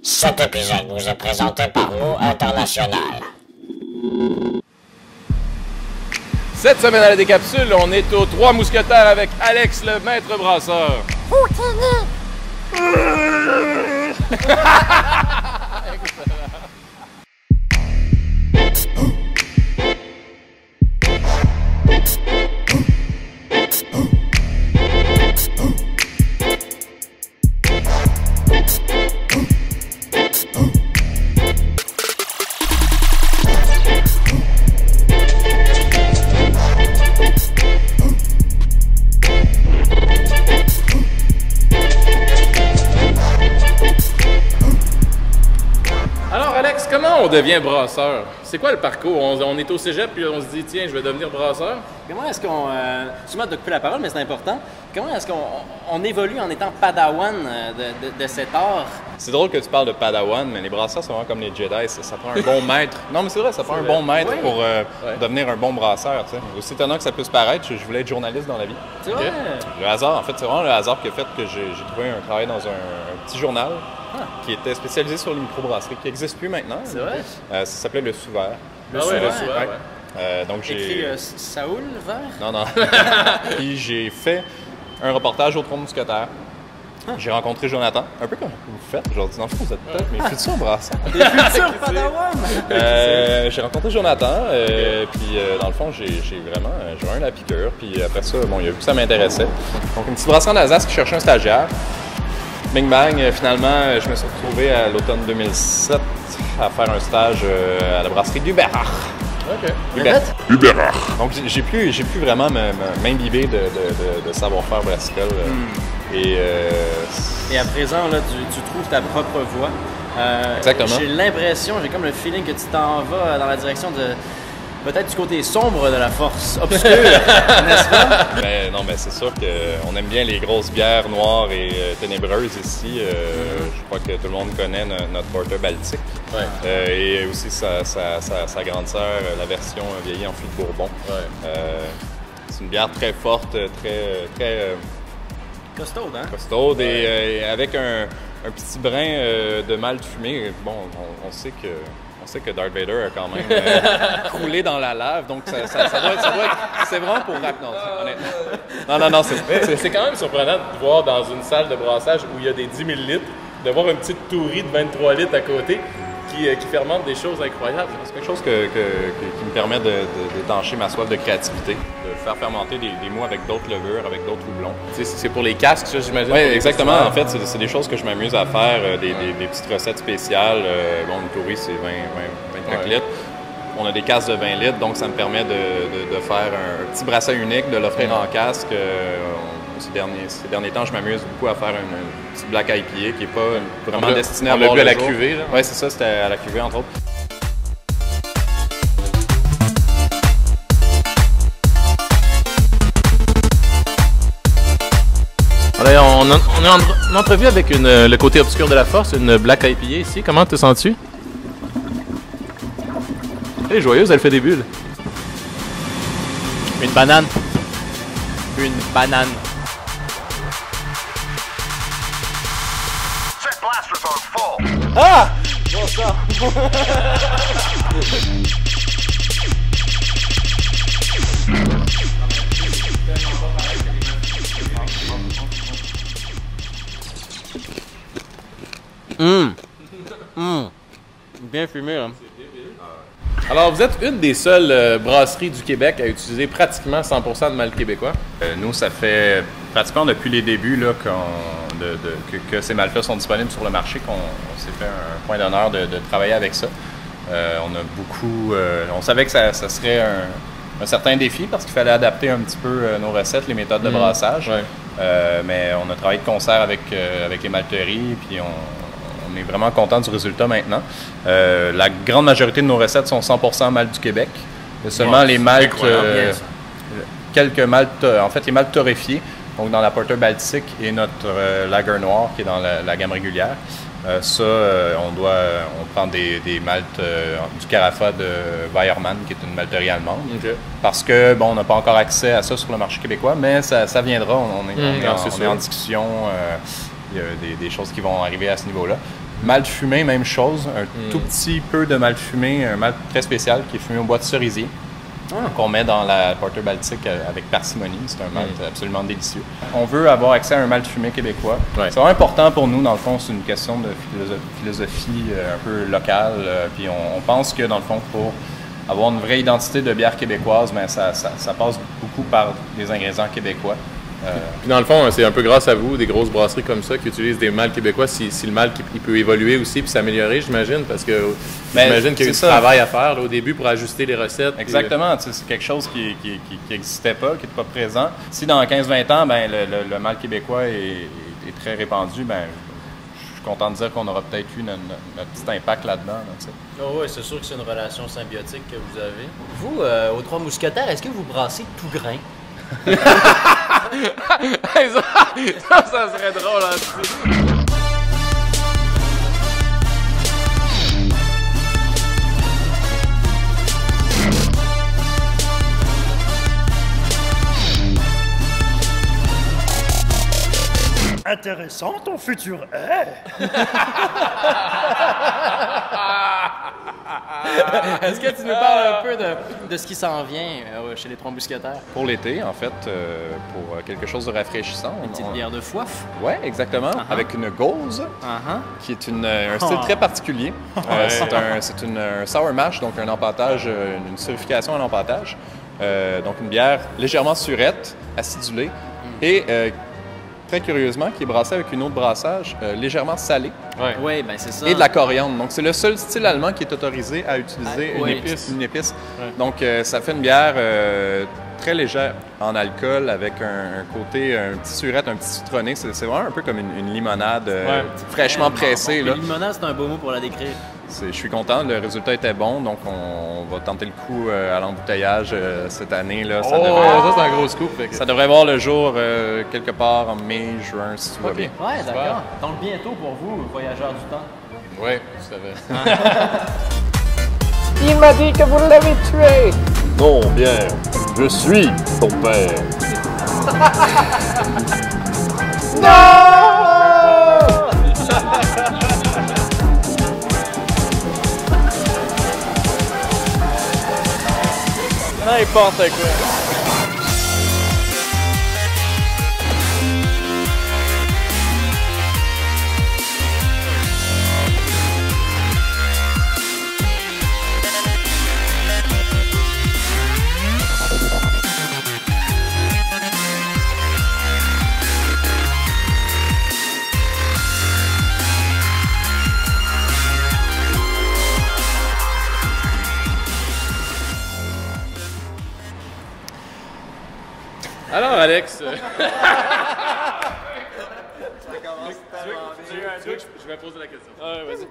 Cet épisode vous est présenté par Mots International. Cette semaine à la décapsule, on est aux Trois Mousquetaires avec Alex le maître brasseur. Comment on devient brasseur? C'est quoi le parcours? On est au cégep puis on se dit, tiens, je vais devenir brasseur? Comment est-ce qu'on... Excuse-moi de couper la parole, mais c'est important. Comment est-ce qu'on évolue en étant padawan de cet art? C'est drôle que tu parles de padawan, mais les brasseurs, c'est vraiment comme les Jedi. Ça prend un bon maître. Non, mais c'est vrai, ça prend un bon maître pour devenir un bon brasseur. Tu sais. Aussi étonnant que ça puisse paraître, je voulais être journaliste dans la vie. C'est vrai? Le hasard, en fait, c'est vraiment le hasard qui a fait que j'ai trouvé un travail dans un petit journal. Qui était spécialisé sur les microbrasseries, qui n'existe plus maintenant. C'est vrai? Ça s'appelait Le Sous-Vert. Le Sous-Vert, donc écrit Saoul Vert? Non. Puis j'ai fait un reportage au Trois Mousquetaires. J'ai rencontré Jonathan, un peu comme vous faites aujourd'hui. Dans le fond, vous êtes peut-être mes futurs brasseurs. Des futurs padawan! J'ai rencontré Jonathan, puis dans le fond, j'ai vraiment joint la piqûre. Puis après ça, bon, il a vu que ça m'intéressait. Donc, une petite brasserie en Alsace qui cherchait un stagiaire. Bing bang, finalement, je me suis retrouvé à l'automne 2007 à faire un stage à la brasserie d'Uberach. OK. Uberach. Donc, j'ai pu vraiment m'imbiber de savoir-faire brassicole. Et à présent, là, tu trouves ta propre voie. Exactement. J'ai l'impression, j'ai comme le feeling que tu t'en vas dans la direction de... peut-être du côté sombre de la force obscure, n'est-ce pas? Mais non, mais c'est sûr qu'on aime bien les grosses bières noires et ténébreuses ici. Je crois que tout le monde connaît notre porter baltique. Ouais. Et aussi sa grande sœur, la version vieillie en fût de Bourbon. Ouais. C'est une bière très forte, très costaude, hein? Costaude, et avec un petit brin de malt fumé. Bon, on sait que Darth Vader a quand même croulé dans la lave, donc ça doit être... C'est vraiment pour rap, non, honnêtement. Non, c'est quand même surprenant de voir dans une salle de brassage où il y a des 10 000 litres, de voir une petite tourie de 23 litres à côté qui fermente des choses incroyables. C'est quelque chose qui me permet d'étancher ma soif de créativité, de faire fermenter des mots avec d'autres levures, avec d'autres houblons. C'est pour les casques, ça, j'imagine? Oui, exactement. En fait, c'est des choses que je m'amuse à faire, des petites recettes spéciales. Bon, une tourie, c'est 25 litres. On a des casques de 20 litres, donc ça me permet de faire un petit brasset unique, de l'offrir en casque. Ces derniers temps, je m'amuse beaucoup à faire un petit Black IPA qui n'est pas vraiment destiné à boire le jour. À la cuvée, oui, c'est ça, c'était à la cuvée, entre autres. Alors, on est en entrevue avec le côté obscur de la force, une Black IPA ici. Comment te sens-tu? Elle est joyeuse, elle fait des bulles. Une banane. Une banane. Ah! Bon ça! Bien fumé, là. Alors, vous êtes une des seules brasseries du Québec à utiliser pratiquement 100% de malt québécois. Nous, ça fait pratiquement depuis les débuts là, que ces malts-là sont disponibles sur le marché qu'on s'est fait un point d'honneur de travailler avec ça. On a beaucoup... on savait que ça serait un certain défi parce qu'il fallait adapter un petit peu nos recettes, les méthodes de brassage. Mais on a travaillé de concert avec les malteries, puis on est vraiment content du résultat maintenant. La grande majorité de nos recettes sont 100% malt du Québec. Il y a seulement les maltes, quelques maltes, en fait les maltes torréfiés, donc dans la porter baltique et notre lager noir qui est dans la gamme régulière. On prend des maltes du Carafa de Weyermann, qui est une malterie allemande. Okay. Parce que, bon, on n'a pas encore accès à ça sur le marché québécois, mais ça viendra. On est en discussion. Il y a des choses qui vont arriver à ce niveau-là. Malt fumé, même chose. Un tout petit peu de malt fumé, un malt très spécial qui est fumé au bois de cerisier. Qu'on met dans la porter baltique avec parcimonie. C'est un malt absolument délicieux. On veut avoir accès à un malt fumé québécois. Ouais. C'est vraiment important pour nous, dans le fond, c'est une question de philosophie un peu locale. Puis on pense que, dans le fond, pour avoir une vraie identité de bière québécoise, ben ça passe beaucoup par des ingrédients québécois. Puis dans le fond, c'est un peu grâce à vous, des grosses brasseries comme ça, qui utilisent des malts québécois, si le malt il peut évoluer aussi puis s'améliorer, j'imagine, parce que j'imagine qu'il y a eu du travail à faire là, au début pour ajuster les recettes. Exactement, c'est quelque chose qui n'existait pas, qui n'était pas présent. Si dans 15-20 ans, ben, le malt québécois est très répandu, ben, je suis content de dire qu'on aura peut-être eu notre petit impact là-dedans. Là, oh oui, c'est sûr que c'est une relation symbiotique que vous avez. Vous, aux Trois Mousquetaires, est-ce que vous brassez tout grain? ça serait drôle hein, Intéressant ton futur est. Est-ce que tu nous parles un peu de ce qui s'en vient chez les Trois Mousquetaires? Pour l'été, en fait, pour quelque chose de rafraîchissant. Une petite bière de soif? Oui, exactement. Avec une gauze, qui est un style très particulier. C'est un sour mash, donc un empâtage, une surification à l'empâtage. Donc une bière légèrement surette, acidulée, et très curieusement, qui est brassée avec une eau de brassage légèrement salée. Oui, ben c'est ça. Et de la coriandre. Donc, c'est le seul style allemand qui est autorisé à utiliser une épice. Ouais. Donc, ça fait une bière très légère en alcool avec un côté, un petit surette, un petit citronné. C'est vraiment un peu comme une limonade fraîchement pressée. Bon, là. limonade, c'est un beau mot pour la décrire. Je suis content, le résultat était bon, donc on va tenter le coup à l'embouteillage cette année. Là. ça c'est un gros scoop. Ça devrait voir le jour quelque part en mai, juin, si tout va bien. Oui, d'accord. Donc bientôt pour vous, voyageurs du temps. Oui, tout à fait. Il m'a dit que vous l'avez tué. Non, bien, je suis ton père. N'importe quoi. Alors, Alex. Je vais poser la question. Ouais, vas-y.